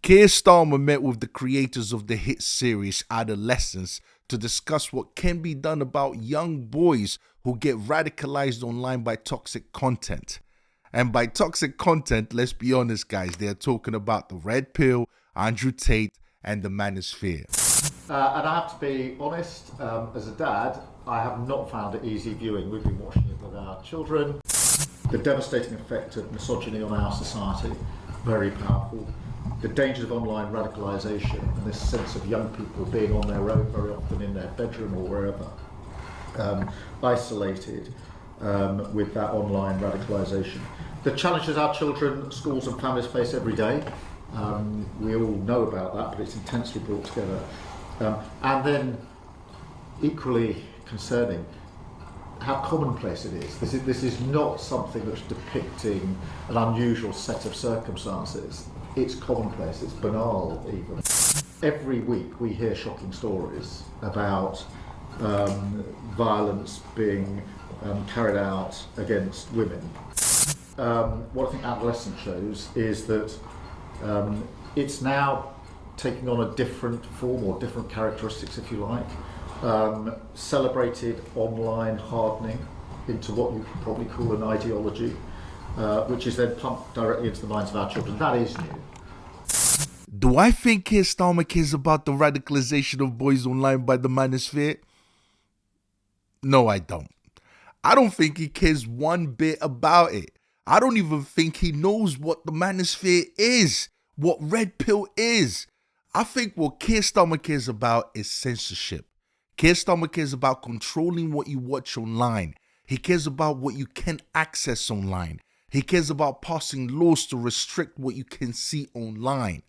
Keir Starmer met with the creators of the hit series Adolescence to discuss what can be done about young boys who get radicalized online by toxic content. And by toxic content, let's be honest guys, they're talking about the Red Pill, Andrew Tate, and the Manosphere. And I have to be honest, as a dad, I have not found it easy viewing. We've been watching it with our children. The devastating effect of misogyny on our society, very powerful. The dangers of online radicalisation and this sense of young people being on their own, very often in their bedroom or wherever, isolated with that online radicalisation. The challenges our children, schools and families face every day, we all know about that, but it's intensely brought together. And then, equally concerning, how commonplace it is. This is not something that's depicting an unusual set of circumstances. It's commonplace, it's banal even. Every week we hear shocking stories about violence being carried out against women. What I think Adolescence shows is that it's now taking on a different form or different characteristics, if you like. Celebrated online hardening into what you could probably call an ideology, which is then pumped directly into the minds of our children. That is new. Do I think Keir Starmer cares about the radicalization of boys online by the Manosphere? No, I don't. I don't think he cares one bit about it. I don't even think he knows what the Manosphere is, what Red Pill is. I think what Keir Starmer cares about is censorship. Keir Starmer cares about controlling what you watch online. He cares about what you can access online. He cares about passing laws to restrict what you can see online.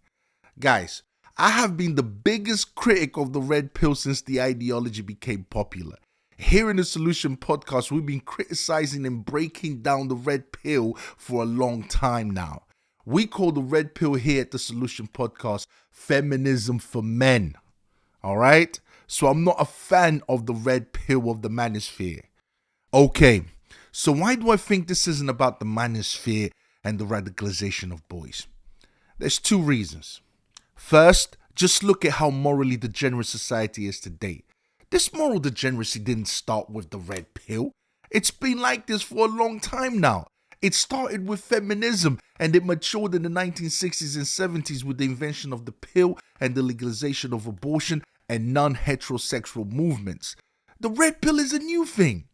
Guys, I have been the biggest critic of the Red Pill since the ideology became popular. Here in the Solution podcast, we've been criticizing and breaking down the Red Pill for a long time now. We call the Red Pill here at the Solution podcast feminism for men. All right? So I'm not a fan of the Red Pill of the Manosphere. Okay, so why do I think this isn't about the Manosphere and the radicalization of boys? There's two reasons. First, just look at how morally degenerate society is today. This moral degeneracy didn't start with the Red Pill. It's been like this for a long time now. It started with feminism and it matured in the 1960s and 70s with the invention of the pill and the legalization of abortion and non-heterosexual movements. The Red Pill is a new thing.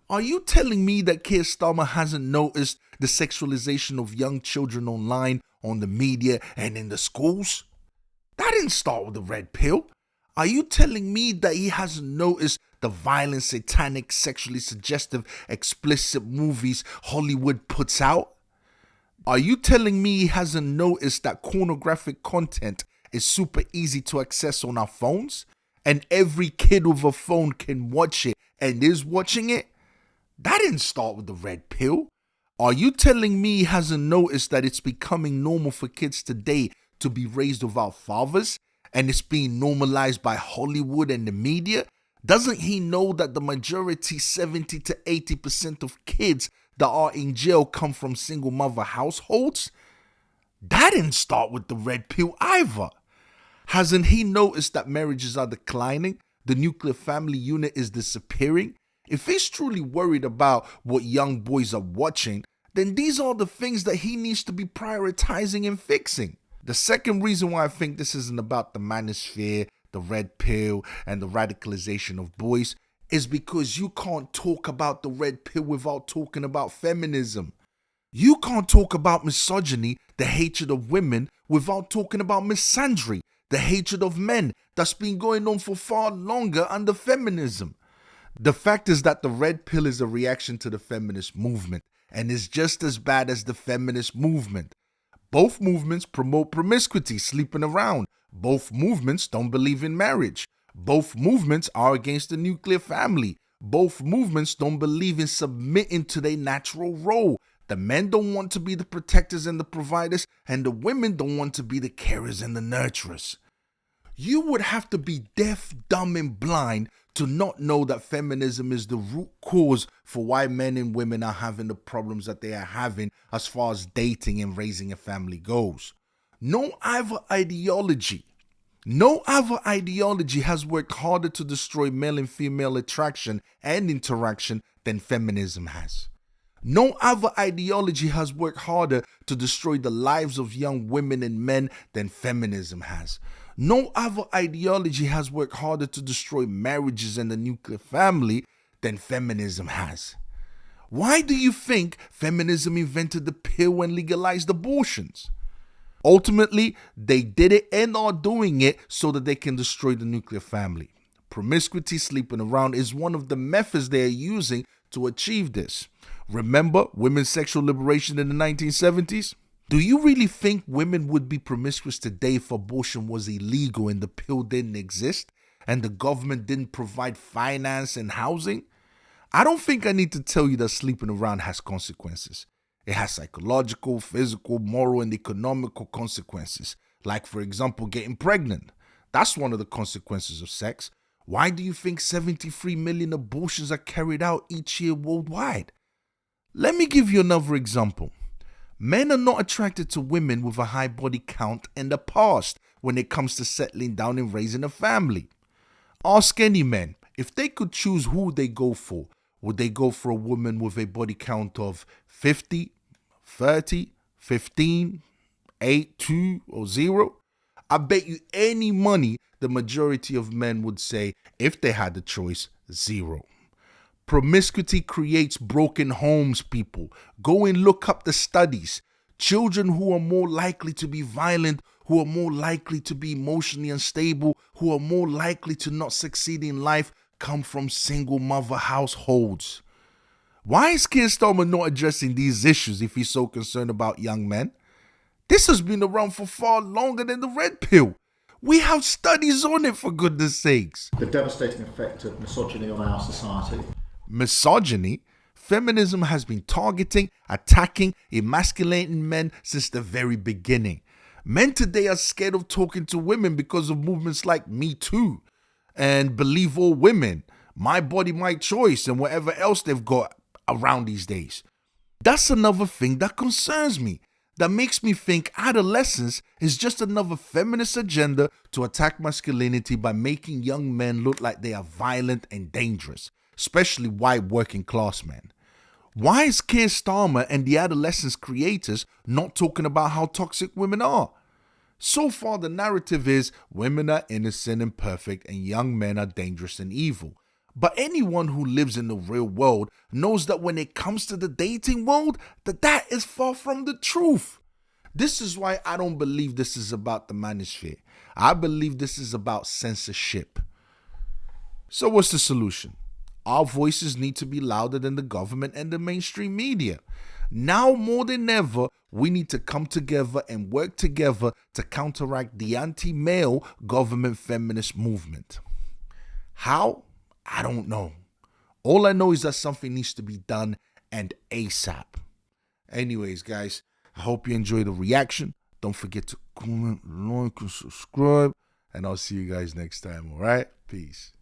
Are you telling me that Keir Starmer hasn't noticed the sexualization of young children online, on the media, and in the schools? That didn't start with the Red Pill. Are you telling me that he hasn't noticed the violent, satanic, sexually suggestive, explicit movies Hollywood puts out? Are you telling me he hasn't noticed that pornographic content is super easy to access on our phones? And every kid with a phone can watch it and is watching it? That didn't start with the Red Pill. Are you telling me he hasn't noticed that it's becoming normal for kids today to be raised without fathers? And it's being normalized by Hollywood and the media? Doesn't he know that the majority, 70 to 80% of kids that are in jail come from single mother households? That didn't start with the Red Pill either. Hasn't he noticed that marriages are declining? The nuclear family unit is disappearing? If he's truly worried about what young boys are watching, then these are the things that he needs to be prioritizing and fixing. The second reason why I think this isn't about the Manosphere, the Red Pill, and the radicalization of boys is because you can't talk about the Red Pill without talking about feminism. You can't talk about misogyny, the hatred of women, without talking about misandry, the hatred of men that's been going on for far longer under feminism. The fact is that the Red Pill is a reaction to the feminist movement and is just as bad as the feminist movement. Both movements promote promiscuity, sleeping around. Both movements don't believe in marriage. Both movements are against the nuclear family. Both movements don't believe in submitting to their natural role. The men don't want to be the protectors and the providers, and the women don't want to be the carers and the nurturers. You would have to be deaf, dumb, and blind to not know that feminism is the root cause for why men and women are having the problems that they are having as far as dating and raising a family goes. No other ideology No other ideology has worked harder to destroy male and female attraction and interaction than feminism has. No other ideology has worked harder to destroy the lives of young women and men than feminism has. No other ideology has worked harder to destroy marriages and the nuclear family than feminism has. Why do you think feminism invented the pill and legalized abortions? Ultimately, they did it and are doing it so that they can destroy the nuclear family. Promiscuity, sleeping around, is one of the methods they are using to achieve this. Remember women's sexual liberation in the 1970s? Do you really think women would be promiscuous today if abortion was illegal and the pill didn't exist and the government didn't provide finance and housing? I don't think I need to tell you that sleeping around has consequences. It has psychological, physical, moral, and economical consequences. Like, for example, getting pregnant. That's one of the consequences of sex. Why do you think 73 million abortions are carried out each year worldwide? Let me give you another example. Men are not attracted to women with a high body count in the past when it comes to settling down and raising a family. Ask any men, if they could choose who they go for, would they go for a woman with a body count of 50, 30, 15, 8, 2, or 0? I bet you any money the majority of men would say, if they had the choice, 0. Promiscuity creates broken homes, people. Go and look up the studies. Children who are more likely to be violent, who are more likely to be emotionally unstable, who are more likely to not succeed in life, come from single mother households. Why is Keir Starmer not addressing these issues if he's so concerned about young men? This has been around for far longer than the red pill. We have studies on it, for goodness sakes. The devastating effect of misogyny on our society. Misogyny? Feminism has been targeting, attacking, emasculating men since the very beginning. Men today are scared of talking to women because of movements like Me Too and Believe All Women, My Body, My Choice, and whatever else they've got around these days. That's another thing that concerns me, that makes me think adolescence is just another feminist agenda to attack masculinity by making young men look like they are violent and dangerous, especially white working class men. Why is Keir Starmer and the Adolescence creators not talking about how toxic women are? So far, the narrative is women are innocent and perfect and young men are dangerous and evil. But anyone who lives in the real world knows that when it comes to the dating world, that is far from the truth. This is why I don't believe this is about the Manosphere. I believe this is about censorship. So what's the solution? Our voices need to be louder than the government and the mainstream media. Now more than ever, we need to come together and work together to counteract the anti-male government feminist movement. How? I don't know. All I know is that something needs to be done, and ASAP. Anyways, guys, I hope you enjoyed the reaction. Don't forget to comment, like, and subscribe. And I'll see you guys next time, alright? Peace.